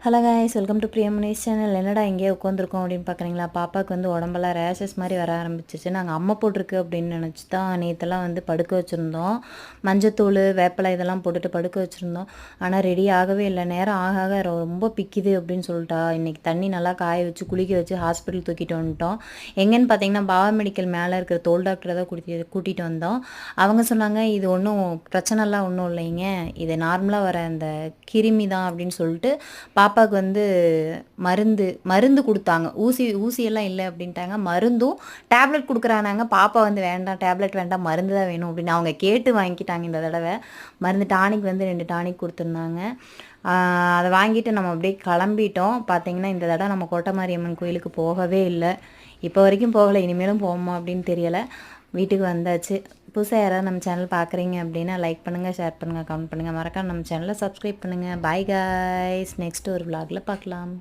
Hello guys, welcome to Priyamani's channel. என்னடா இங்கேயே உட்காந்துருக்கோம் அப்படின்னு பார்க்குறீங்களா? பாப்பாவுக்கு வந்து உடம்பெல்லாம் ரேஷஸ் மாதிரி வர ஆரம்பிச்சிச்சு. நாங்கள் அம்மை போட்டிருக்கு அப்படின்னு நினச்சி தான் நேற்றெல்லாம் வந்து படுக்க வச்சுருந்தோம். மஞ்சத்தூள், வேப்பிலை இதெல்லாம் போட்டுட்டு படுக்க வச்சுருந்தோம். ஆனால் ரெடி ஆகவே இல்லை. நேரம் ஆக ஆக ரொம்ப பிக்குது அப்படின்னு சொல்லிட்டா. இன்றைக்கி தண்ணி நல்லா காய வச்சு குளிக்க வச்சு ஹாஸ்பிட்டல் தூக்கிட்டு வந்துட்டோம். எங்கேன்னு பார்த்தீங்கன்னா பாவா மெடிக்கல் மேலே இருக்கிற தோல் டாக்டரை தான் கூட்டிகிட்டு வந்தோம். அவங்க சொன்னாங்க, இது ஒன்றும் பிரச்சனைலாம் ஒன்றும் இல்லைங்க, இது நார்மலாக வர அந்த கிருமி தான் அப்படின்னு சொல்லிட்டு பாப்பாவுக்கு வந்து மருந்து கொடுத்தாங்க. ஊசியெல்லாம் இல்லை அப்படின்ட்டாங்க. மருந்தும் டேப்லெட் கொடுக்குறானாங்க. பாப்பா வந்து வேண்டாம், டேப்லெட் வேண்டாம், மருந்து தான் வேணும் அப்படின்னு அவங்க கேட்டு வாங்கிக்கிட்டாங்க. இந்த தடவை மருந்து டானிக் வந்து 2 டானிக் கொடுத்துருந்தாங்க. அதை வாங்கிட்டு நம்ம அப்படியே கிளம்பிட்டோம். பார்த்தீங்கன்னா இந்த தடவை நம்ம கோட்டமாரியம்மன் கோயிலுக்கு போகவே இல்லை. இப்போ வரைக்கும் போகலை, இனிமேலும் போவோமா அப்படின்னு தெரியலை. வீட்டுக்கு வந்தாச்சு. புதுசாக யாராவது நம்ம சேனல் பார்க்குறீங்க அப்படின்னா லைக் பண்ணுங்கள், ஷேர் பண்ணுங்கள், கமெண்ட் பண்ணுங்கள். மறக்காம நம்ம சேனலை சப்ஸ்கிரைப் பண்ணுங்கள். பாய் காய்ஸ், நெக்ஸ்ட் ஒரு vlogல பார்க்கலாம்.